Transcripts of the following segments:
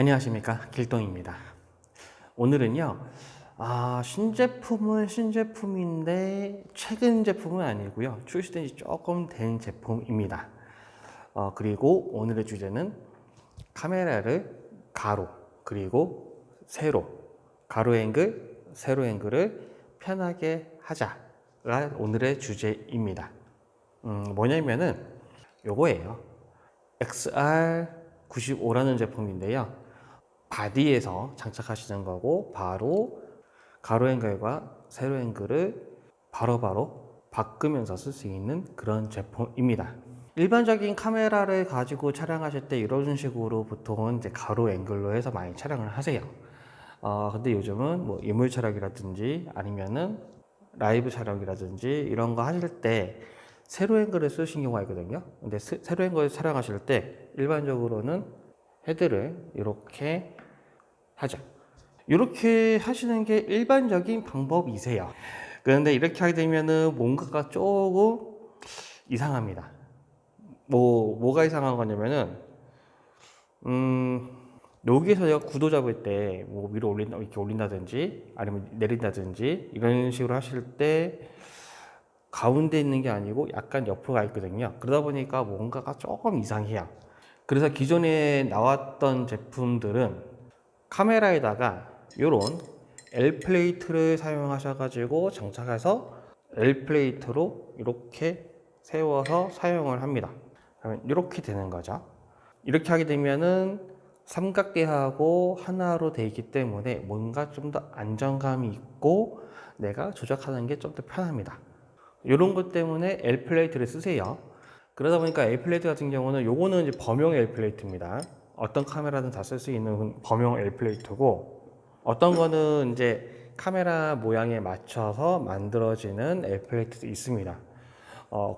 안녕하십니까, 길동입니다. 오늘은요, 신제품은 신제품인데 최근 제품은 아니고요, 출시된 지 조금 된 제품입니다. 그리고 오늘의 주제는 카메라를 가로 그리고 세로, 가로 앵글, 세로 앵글을 편하게 하자가 오늘의 주제입니다. 뭐냐면은 요거예요. XR95라는 제품인데요. 바디에서 장착하시는 거고, 바로 가로 앵글과 세로 앵글을 바로바로 바꾸면서 쓸 수 있는 그런 제품입니다. 일반적인 카메라를 가지고 촬영하실 때 이런 식으로 보통은 이제 가로 앵글로 해서 많이 촬영을 하세요. 근데 요즘은 뭐 인물 촬영이라든지 아니면은 라이브 촬영이라든지 이런 거 하실 때 세로 앵글을 쓰신 경우가 있거든요. 근데 세로 앵글을 촬영하실 때 일반적으로는 헤드를 이렇게 하죠. 이렇게 하시는 게 일반적인 방법이세요. 그런데 이렇게 하게 되면은 뭔가가 조금 이상합니다. 뭐가 이상한 거냐면은, 여기에서 내가 구도 잡을 때, 뭐 위로 이렇게 올린다든지, 아니면 내린다든지, 이런 식으로 하실 때, 가운데 있는 게 아니고 약간 옆으로 가 있거든요. 그러다 보니까 뭔가가 조금 이상해요. 그래서 기존에 나왔던 제품들은 카메라에다가 이런 L 플레이트를 사용하셔가지고 장착해서 L 플레이트로 이렇게 세워서 사용을 합니다. 그러면 이렇게 되는 거죠. 이렇게 하게 되면은 삼각대하고 하나로 되어 있기 때문에 뭔가 좀 더 안정감이 있고 내가 조작하는 게 좀 더 편합니다. 이런 것 때문에 L 플레이트를 쓰세요. 그러다 보니까 L 플레이트 같은 경우는 요거는 이제 범용 L 플레이트입니다. 어떤 카메라든 다 쓸 수 있는 범용 L 플레이트고, 어떤 거는 이제 카메라 모양에 맞춰서 만들어지는 L 플레이트도 있습니다.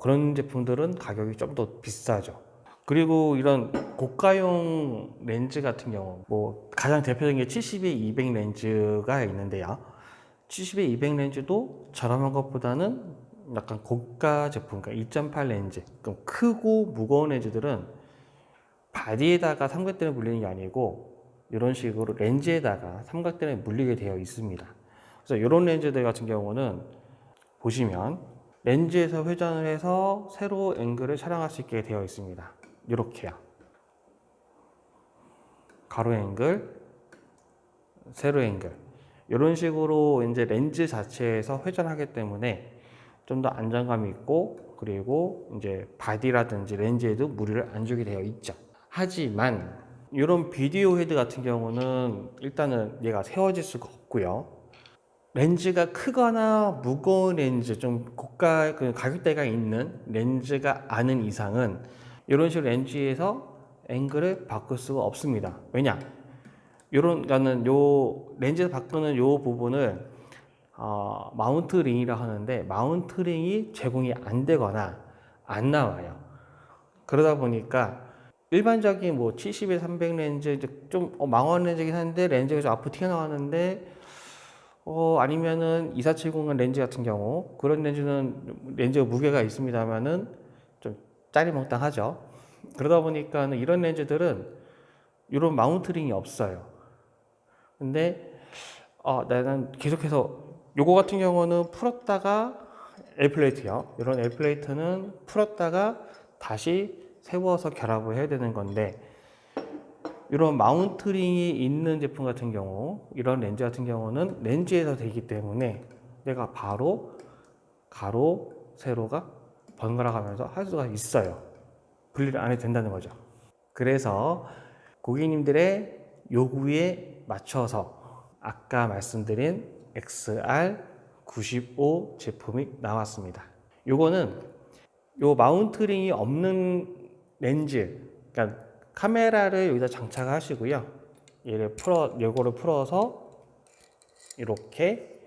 그런 제품들은 가격이 좀 더 비싸죠. 그리고 이런 고가용 렌즈 같은 경우, 뭐 가장 대표적인 게 70에 200 렌즈가 있는데요. 70에 200 렌즈도 저렴한 것보다는 약간 고가 제품, 그러니까 2.8 렌즈, 그럼 크고 무거운 렌즈들은 바디에다가 삼각대를 물리는 게 아니고 이런 식으로 렌즈에다가 삼각대를 물리게 되어 있습니다. 그래서 이런 렌즈들 같은 경우는 보시면 렌즈에서 회전을 해서 세로 앵글을 촬영할 수 있게 되어 있습니다. 이렇게요. 가로 앵글, 세로 앵글. 이런 식으로 이제 렌즈 자체에서 회전하기 때문에 좀 더 안정감이 있고, 그리고 이제 바디라든지 렌즈에도 무리를 안 주게 되어 있죠. 하지만 이런 비디오 헤드 같은 경우는 일단은 얘가 세워질 수가 없고요. 렌즈가 크거나 무거운 렌즈, 좀 고가 그 가격대가 있는 렌즈가 아닌 이상은 이런 식으로 렌즈에서 앵글을 바꿀 수가 없습니다. 왜냐? 요런 요 렌즈를 바꾸는 요 부분을 마운트 링이라 하는데, 마운트 링이 제공이 안 되거나 안 나와요. 그러다 보니까 일반적인 뭐 70에 300 렌즈, 좀 망원 렌즈긴 한데 렌즈가 좀 앞으로 튀어나왔는데, 아니면은 2470 렌즈 같은 경우, 그런 렌즈는 렌즈가 무게가 있습니다만은 좀 짜리몽땅하죠. 그러다 보니까 이런 렌즈들은 이런 마운트링이 없어요. 근데 나는 계속해서 요거 같은 경우는 풀었다가 L 플레이트요. 이런 L 플레이트는 풀었다가 다시 세워서 결합을 해야 되는 건데, 이런 마운트링이 있는 제품 같은 경우, 이런 렌즈 같은 경우는 렌즈에서 되기 때문에 내가 바로 가로, 세로가 번갈아 가면서 할 수가 있어요. 분리를 안 해도 된다는 거죠. 그래서 고객님들의 요구에 맞춰서 아까 말씀드린 XR95 제품이 나왔습니다. 요거는 요 마운트링이 없는 렌즈, 그러니까 카메라를 여기다 장착하시고요. 요거를 풀어서 이렇게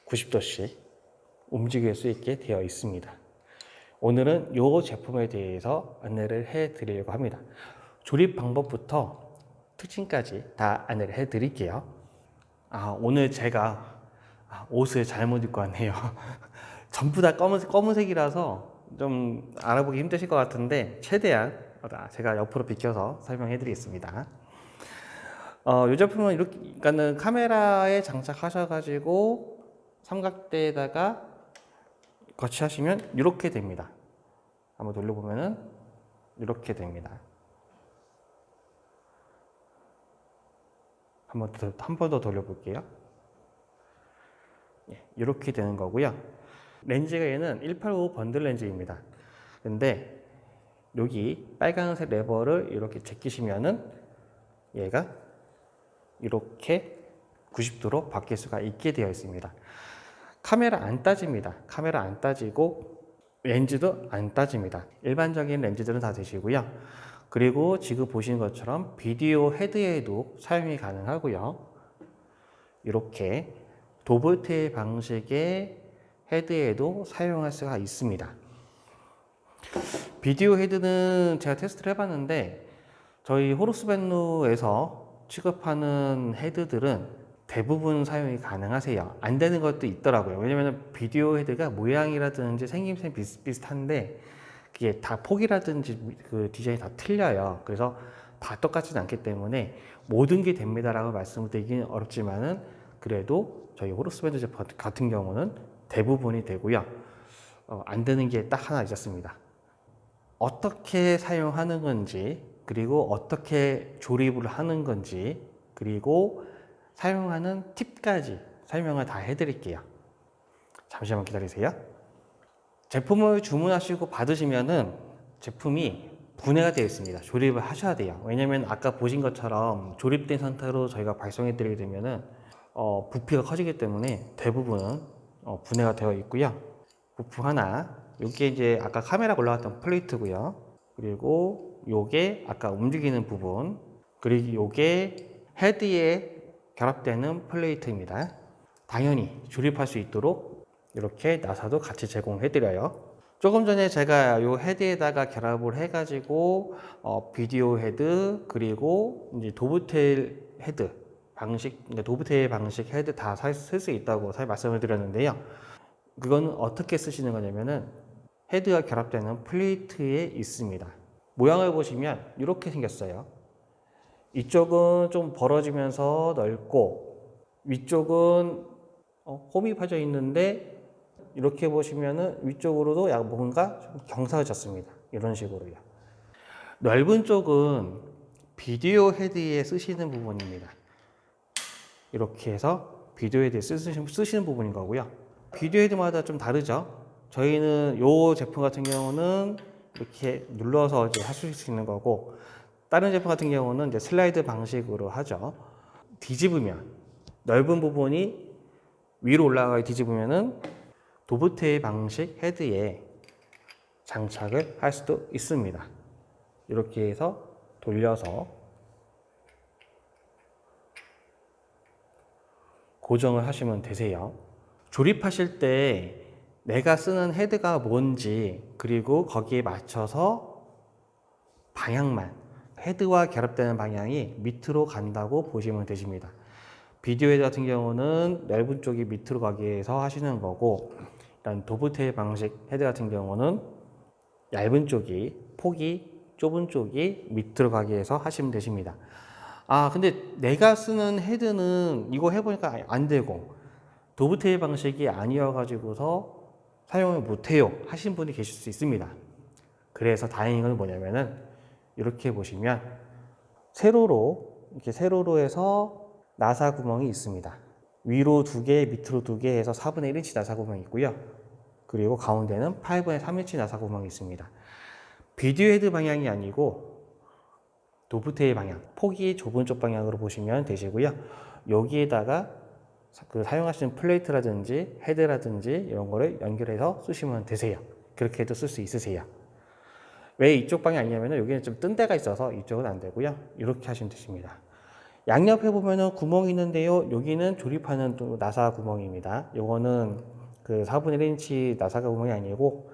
90도씩 움직일 수 있게 되어 있습니다. 오늘은 이 제품에 대해서 안내를 해 드리려고 합니다. 조립 방법부터 특징까지 다 안내를 해 드릴게요. 오늘 제가 옷을 잘못 입고 왔네요. 전부 다 검은색이라서 좀 알아보기 힘드실 것 같은데, 최대한 제가 옆으로 비켜서 설명해 드리겠습니다. 이 제품은 이렇게, 그러니까는 카메라에 장착하셔가지고 삼각대에다가 거치하시면 이렇게 됩니다. 한번 돌려보면은 이렇게 됩니다. 한 번 더 돌려볼게요. 이렇게 되는 거고요. 렌즈가 얘는 185 번들 렌즈입니다. 근데 여기 빨간색 레버를 이렇게 제끼시면은 얘가 이렇게 90도로 바뀔 수가 있게 되어 있습니다. 카메라 안 따집니다. 카메라 안 따지고 렌즈도 안 따집니다. 일반적인 렌즈들은 다 되시고요. 그리고 지금 보시는 것처럼 비디오 헤드에도 사용이 가능하고요. 이렇게 도브테일 방식의 헤드에도 사용할 수가 있습니다. 비디오 헤드는 제가 테스트를 해봤는데 저희 호르스벤루에서 취급하는 헤드들은 대부분 사용이 가능하세요. 안 되는 것도 있더라고요. 왜냐면 비디오 헤드가 모양이라든지 생김새 비슷비슷한데 그게 다 폭이라든지 그 디자인이 다 틀려요. 그래서 다 똑같지는 않기 때문에 모든 게 됩니다라고 말씀을 드리기는 어렵지만은 그래도 저희 호르스벤루 제품 같은 경우는 대부분이 되고요. 안 되는 게 딱 하나 있었습니다. 어떻게 사용하는 건지, 그리고 어떻게 조립을 하는 건지, 그리고 사용하는 팁까지 설명을 다 해드릴게요. 잠시만 기다리세요. 제품을 주문하시고 받으시면은 제품이 분해가 되어 있습니다. 조립을 하셔야 돼요. 왜냐면 아까 보신 것처럼 조립된 상태로 저희가 발송해 드리게 되면은 부피가 커지기 때문에 대부분은 분해가 되어 있고요. 부품 하나, 이게 이제 아까 카메라 올라갔던 플레이트고요. 그리고 요게 아까 움직이는 부분, 그리고 요게 헤드에 결합되는 플레이트입니다. 당연히 조립할 수 있도록 이렇게 나사도 같이 제공해 드려요. 조금 전에 제가 요 헤드에다가 결합을 해가지고 비디오 헤드 그리고 이제 도브테일 헤드 방식, 도브테일 방식 헤드 다 쓸 수 있다고 말씀을 드렸는데요. 그건 어떻게 쓰시는 거냐면은 헤드가 결합되는 플레이트에 있습니다. 모양을 보시면 이렇게 생겼어요. 이쪽은 좀 벌어지면서 넓고 위쪽은 홈이 파져 있는데 이렇게 보시면은 위쪽으로도 약 뭔가 좀 경사졌습니다. 이런 식으로요. 넓은 쪽은 비디오 헤드에 쓰시는 부분입니다. 이렇게 해서 비디오 헤드에 쓰시는 부분인 거고요. 비디오 헤드마다 좀 다르죠. 저희는 이 제품 같은 경우는 이렇게 눌러서 이제 하실 수 있는 거고, 다른 제품 같은 경우는 이제 슬라이드 방식으로 하죠. 뒤집으면 넓은 부분이 위로 올라가게 뒤집으면은 도브테일 방식 헤드에 장착을 할 수도 있습니다. 이렇게 해서 돌려서 고정을 하시면 되세요. 조립하실 때 내가 쓰는 헤드가 뭔지, 그리고 거기에 맞춰서 방향만, 헤드와 결합되는 방향이 밑으로 간다고 보시면 되십니다. 비디오 헤드 같은 경우는 넓은 쪽이 밑으로 가기 위해서 하시는 거고, 일단 도브테일 방식 헤드 같은 경우는 얇은 쪽이, 폭이 좁은 쪽이 밑으로 가기 위해서 하시면 되십니다. 근데 내가 쓰는 헤드는 이거 해보니까 안 되고 도브테일 방식이 아니어가지고서 사용을 못해요 하신 분이 계실 수 있습니다. 그래서 다행인 건 뭐냐면은 이렇게 보시면 이렇게 세로로 해서 나사 구멍이 있습니다. 위로 2개, 밑으로 2개 해서 4분의 1인치 나사 구멍이 있고요. 그리고 가운데는 8분의 3인치 나사 구멍이 있습니다. 비디오 헤드 방향이 아니고 도브테일 방향, 폭이 좁은 쪽 방향으로 보시면 되시고요. 여기에다가 사용하시는 플레이트라든지 헤드라든지 이런 거를 연결해서 쓰시면 되세요. 그렇게 해도 쓸 수 있으세요. 왜 이쪽 방향 아니냐면 여기는 좀 뜬 데가 있어서 이쪽은 안 되고요. 이렇게 하시면 되십니다. 양옆에 보면은 구멍이 있는데요. 여기는 조립하는 또 나사 구멍입니다. 요거는 그 4분의 1인치 나사 구멍이 아니고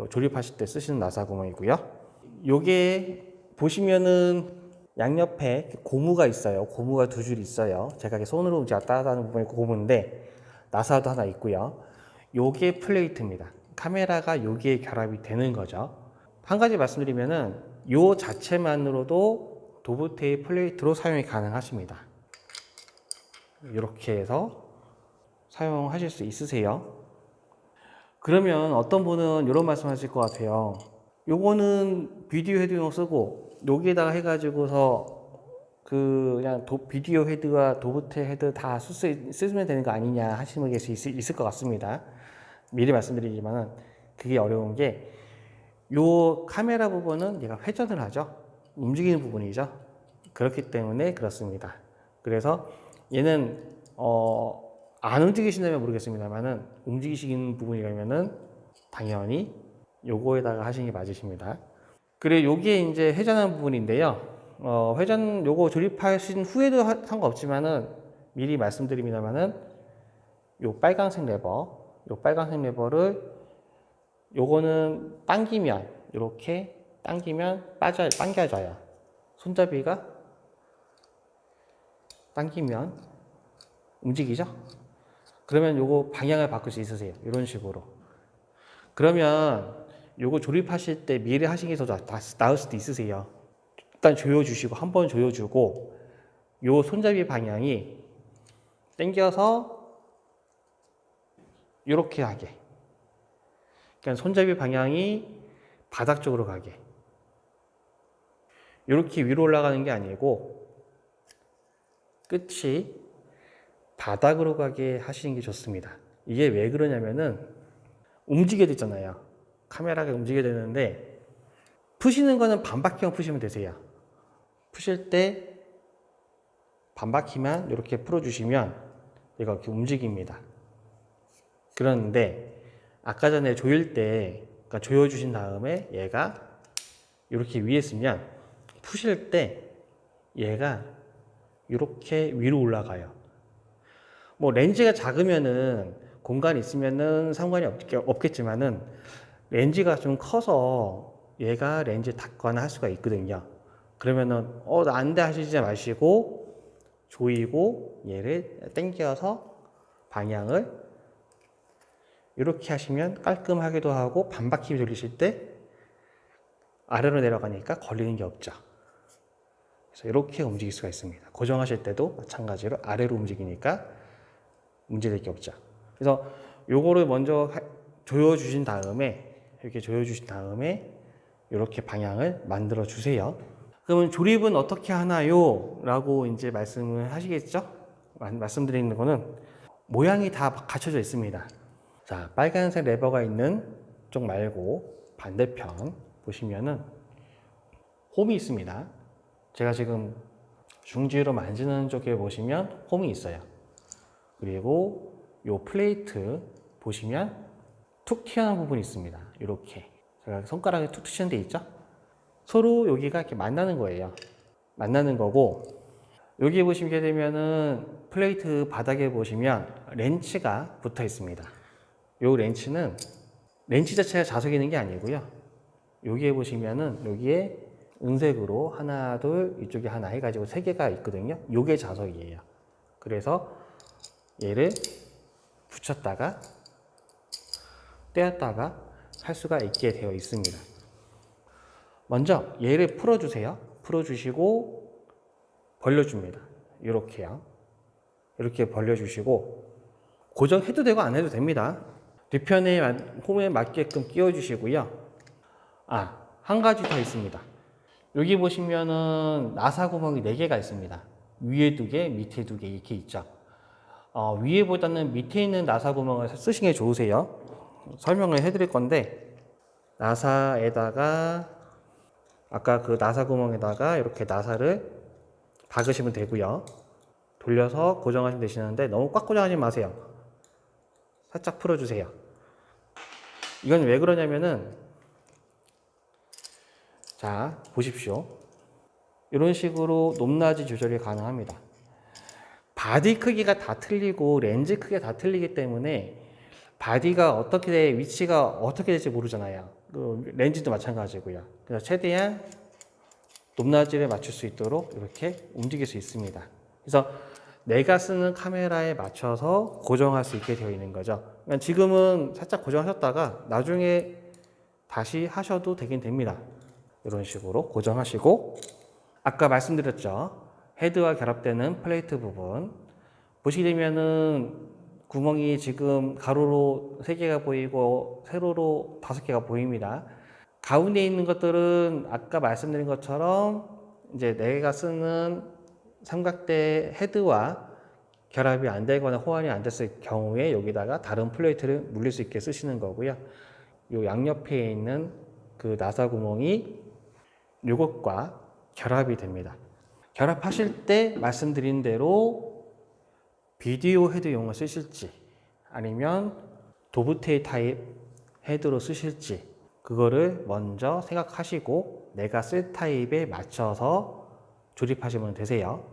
조립하실 때 쓰시는 나사 구멍이고요. 요게 보시면은 양옆에 고무가 있어요. 고무가 2줄 있어요. 제가 손으로 이제 따다는 부분이 고무인데 나사도 하나 있고요. 요게 플레이트입니다. 카메라가 여기에 결합이 되는 거죠. 한 가지 말씀드리면은 요 자체만으로도 도브테일 플레이트로 사용이 가능하십니다. 이렇게 해서 사용하실 수 있으세요. 그러면 어떤 분은 이런 말씀 하실 것 같아요. 요거는 비디오 헤드용 쓰고 여기에다가 해가지고서 그냥 비디오 헤드와 도브테일 헤드 다 쓰면 되는 거 아니냐 하시는 분이 있을 것 같습니다. 미리 말씀드리지만은 그게 어려운 게 요 카메라 부분은 얘가 회전을 하죠. 움직이는 부분이죠. 그렇기 때문에 그렇습니다. 그래서 얘는 안 움직이신다면 모르겠습니다만은 움직이시는 부분이라면은 당연히 요거에다가 하시는 게 맞으십니다. 그리고 요게 이제 회전하는 부분인데요. 회전 요거 조립하신 후에도 상관없지만은 미리 말씀드립니다만은 요 빨간색 레버를 요거는 당기면 이렇게 당기면 당겨져요. 손잡이가 당기면 움직이죠? 그러면 요거 방향을 바꿀 수 있으세요. 이런 식으로. 그러면 요거 조립하실 때 미리 하시는 게 더 나을 수도 있으세요. 일단 조여주시고, 한 번 조여주고, 요 손잡이 방향이 당겨서 이렇게 하게. 그러니까 손잡이 방향이 바닥 쪽으로 가게. 이렇게 위로 올라가는 게 아니고 끝이 바닥으로 가게 하시는 게 좋습니다. 이게 왜 그러냐면은 움직여야 되잖아요. 카메라가 움직여야 되는데 푸시는 거는 반바퀴만 푸시면 되세요. 푸실 때 반바퀴만 이렇게 풀어주시면 얘가 이렇게 움직입니다. 그런데 아까 전에 조일 때, 그러니까 조여주신 다음에 얘가 이렇게 위에 있으면 푸실 때 얘가 이렇게 위로 올라가요. 뭐 렌즈가 작으면은 공간이 있으면은 상관이 없겠지만은 렌즈가 좀 커서 얘가 렌즈 닫거나 할 수가 있거든요. 그러면은 나 안 돼 하시지 마시고 조이고 얘를 당겨서 방향을 이렇게 하시면 깔끔하기도 하고 반바퀴 돌리실 때 아래로 내려가니까 걸리는 게 없죠. 그래서 이렇게 움직일 수가 있습니다. 고정하실 때도 마찬가지로 아래로 움직이니까 문제될 게 없죠. 그래서 요거를 먼저 조여주신 다음에 이렇게 조여주신 다음에 이렇게 방향을 만들어 주세요. 그러면 조립은 어떻게 하나요? 라고 이제 말씀을 하시겠죠? 말씀드리는 거는 모양이 다 갖춰져 있습니다. 자, 빨간색 레버가 있는 쪽 말고 반대편 보시면은 홈이 있습니다. 제가 지금 중지로 만지는 쪽에 보시면 홈이 있어요. 그리고 요 플레이트 보시면 툭 튀어나온 부분이 있습니다. 이렇게 제가 손가락에 툭 튀는 데 있죠? 서로 여기가 이렇게 만나는 거예요. 만나는 거고 여기 보시게 되면은 플레이트 바닥에 보시면 렌치가 붙어 있습니다. 요 렌치는 렌치 자체가 자석이 있는 게 아니고요. 여기에 보시면은 여기에 은색으로 하나, 둘, 이쪽에 하나 해가지고 세 개가 있거든요. 요게 자석이에요. 그래서 얘를 붙였다가 떼었다가 할 수가 있게 되어 있습니다. 먼저 얘를 풀어주세요. 풀어주시고 벌려줍니다. 이렇게요. 이렇게 벌려주시고 고정해도 되고 안 해도 됩니다. 뒤편에 홈에 맞게끔 끼워주시고요. 한 가지 더 있습니다. 여기 보시면은 나사 구멍이 4개가 있습니다. 위에 2개, 밑에 2개 이렇게 있죠. 위에보다는 밑에 있는 나사 구멍을 쓰시는 게 좋으세요. 설명을 해드릴 건데 나사에다가 아까 그 나사 구멍에다가 이렇게 나사를 박으시면 되고요. 돌려서 고정하시면 되시는데 너무 꽉 고정하지 마세요. 살짝 풀어주세요. 이건 왜 그러냐면은 자 보십시오. 이런 식으로 높낮이 조절이 가능합니다. 바디 크기가 다 틀리고 렌즈 크기가 다 틀리기 때문에 바디가 위치가 어떻게 될지 모르잖아요. 렌즈도 마찬가지고요. 그래서 최대한 높낮이를 맞출 수 있도록 이렇게 움직일 수 있습니다. 그래서 내가 쓰는 카메라에 맞춰서 고정할 수 있게 되어 있는 거죠. 그러니까 지금은 살짝 고정하셨다가 나중에 다시 하셔도 되긴 됩니다. 이런 식으로 고정하시고, 아까 말씀드렸죠. 헤드와 결합되는 플레이트 부분 보시게 되면은 구멍이 지금 가로로 3개가 보이고 세로로 5개가 보입니다. 가운데 있는 것들은 아까 말씀드린 것처럼 이제 내가 쓰는 삼각대 헤드와 결합이 안 되거나 호환이 안 됐을 경우에 여기다가 다른 플레이트를 물릴 수 있게 쓰시는 거고요. 요 양옆에 있는 그 나사 구멍이 요것과 결합이 됩니다. 결합하실 때 말씀드린 대로 비디오 헤드용을 쓰실지 아니면 도브테일 타입 헤드로 쓰실지 그거를 먼저 생각하시고 내가 쓸 타입에 맞춰서 조립하시면 되세요.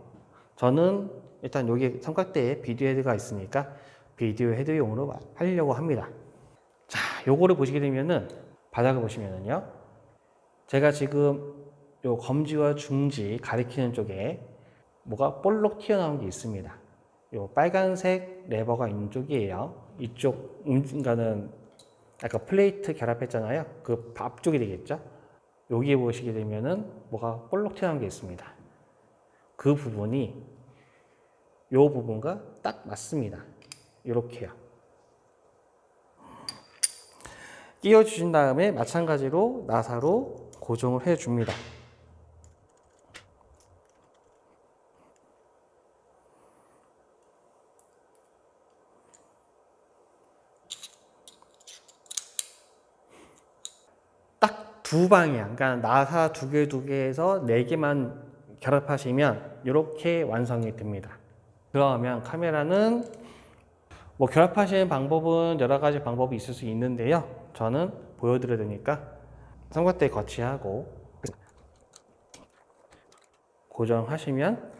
저는 일단 여기 삼각대에 비디오 헤드가 있으니까 비디오 헤드용으로 하려고 합니다. 자, 요거를 보시게 되면은 바닥을 보시면은요. 제가 지금 요 검지와 중지 가리키는 쪽에 뭐가 볼록 튀어나온 게 있습니다. 요 빨간색 레버가 있는 쪽이에요. 이쪽 그러니까는 아까 플레이트 결합했잖아요. 그 앞쪽이 되겠죠. 여기에 보시게 되면은 뭐가 볼록 튀어나온 게 있습니다. 그 부분이 요 부분과 딱 맞습니다. 이렇게요. 끼워 주신 다음에 마찬가지로 나사로 고정을 해 줍니다. 딱 두 방향, 그러니까 나사 두 개에서 4개만 결합하시면 이렇게 완성이 됩니다. 그러면 카메라는 뭐 결합하시는 방법은 여러 가지 방법이 있을 수 있는데요. 저는 보여드려야 되니까 삼각대 거치하고 고정하시면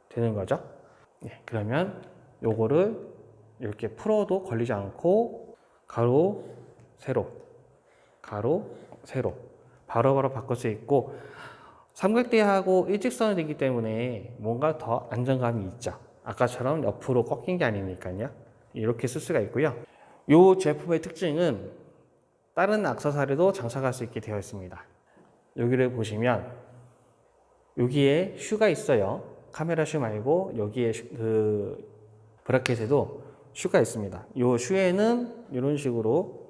되는 거죠. 네, 그러면 요거를 이렇게 풀어도 걸리지 않고 가로, 세로, 가로, 세로 바로바로 바꿀 수 있고 삼각대하고 일직선이 되기 때문에 뭔가 더 안정감이 있죠. 아까처럼 옆으로 꺾인 게 아니니까요. 이렇게 쓸 수가 있고요. 이 제품의 특징은 다른 액세서리도 장착할 수 있게 되어 있습니다. 여기를 보시면 여기에 슈가 있어요. 카메라 슈 말고 여기에 그 브라켓에도 슈가 있습니다. 이 슈에는 이런 식으로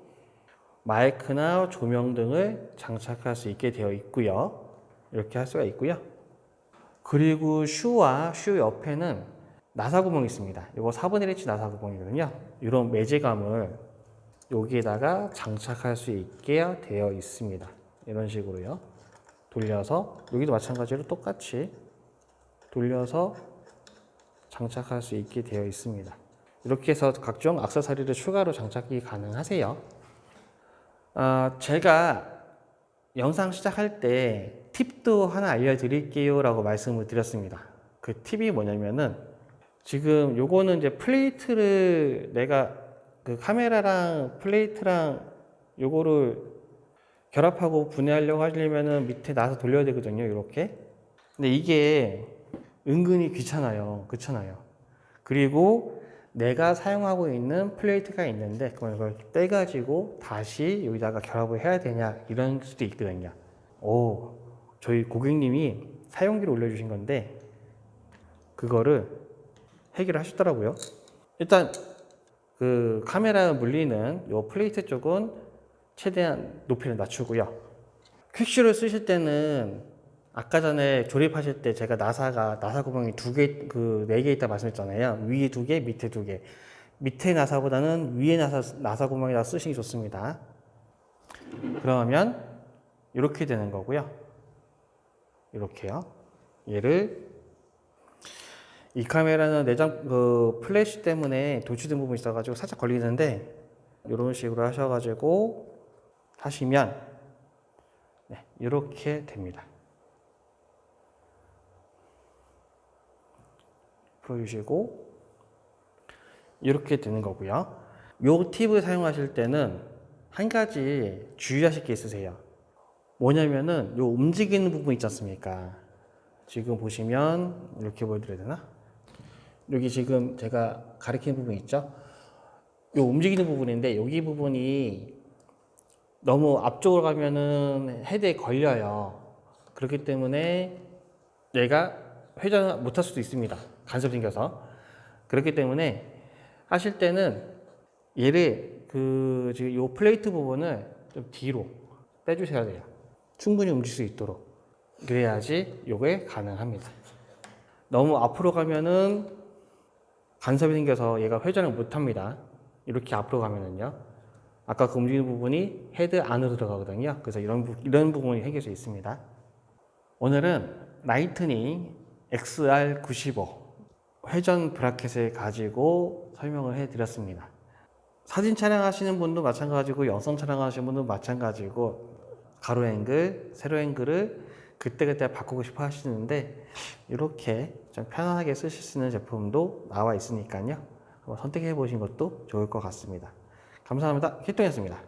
마이크나 조명 등을 장착할 수 있게 되어 있고요. 이렇게 할 수가 있고요. 그리고 슈와 슈 옆에는 나사 구멍이 있습니다. 이거 4분의 1인치 나사 구멍이거든요. 이런 매제감을 여기에다가 장착할 수 있게 되어 있습니다. 이런 식으로요. 돌려서 여기도 마찬가지로 똑같이 돌려서 장착할 수 있게 되어 있습니다. 이렇게 해서 각종 액세서리를 추가로 장착이 가능하세요. 제가 영상 시작할 때 팁도 하나 알려드릴게요 라고 말씀을 드렸습니다. 그 팁이 뭐냐면은 지금 요거는 이제 플레이트를 내가 그 카메라랑 플레이트랑 요거를 결합하고 분해하려고 하려면은 밑에 나사 돌려야 되거든요. 이렇게. 근데 이게 은근히 귀찮아요. 그렇잖아요. 그리고 내가 사용하고 있는 플레이트가 있는데 그걸 떼가지고 다시 여기다가 결합을 해야 되냐 이런 수도 있거든요. 저희 고객님이 사용기를 올려주신 건데 그거를 해결하시더라고요. 일단 그 카메라 물리는 요 플레이트 쪽은 최대한 높이를 낮추고요. 퀵슈를 쓰실 때는 아까 전에 조립하실 때 제가 나사 구멍이 4개 있다 말씀했잖아요. 위에 2개, 밑에 2개. 밑에 나사보다는 위에 나사 구멍에다 쓰시기 좋습니다. 그러면 이렇게 되는 거고요. 이렇게요. 얘를 이 카메라는 내장 플래시 때문에 돌출된 부분이 있어가지고 살짝 걸리는데 이런 식으로 하셔가지고 하시면 네, 이렇게 됩니다. 풀어주시고 이렇게 되는 거고요. 요 팁을 사용하실 때는 한 가지 주의하실 게 있으세요. 뭐냐면은 요 움직이는 부분 있지 않습니까? 지금 보시면 이렇게 보여드려야 되나? 여기 지금 제가 가리키는 부분 있죠? 요 움직이는 부분인데 여기 부분이 너무 앞쪽으로 가면은 헤드에 걸려요. 그렇기 때문에 얘가 회전을 못할 수도 있습니다. 간섭이 생겨서. 그렇기 때문에 하실 때는 얘를 지금 요 플레이트 부분을 좀 뒤로 빼주셔야 돼요. 충분히 움직일 수 있도록. 그래야지 요게 가능합니다. 너무 앞으로 가면은 간섭이 생겨서 얘가 회전을 못 합니다. 이렇게 앞으로 가면은요. 아까 그 움직이는 부분이 헤드 안으로 들어가거든요. 그래서 이런 부분이 생길 수 있습니다. 오늘은 라이트닝 XR95 회전 브라켓을 가지고 설명을 해 드렸습니다. 사진 촬영하시는 분도 마찬가지고 영상 촬영하시는 분도 마찬가지고 가로 앵글, 세로 앵글을 그때그때 바꾸고 싶어 하시는데 이렇게 좀 편안하게 쓰실 수 있는 제품도 나와 있으니까요. 한번 선택해 보신 것도 좋을 것 같습니다. 감사합니다. 힐동이었습니다.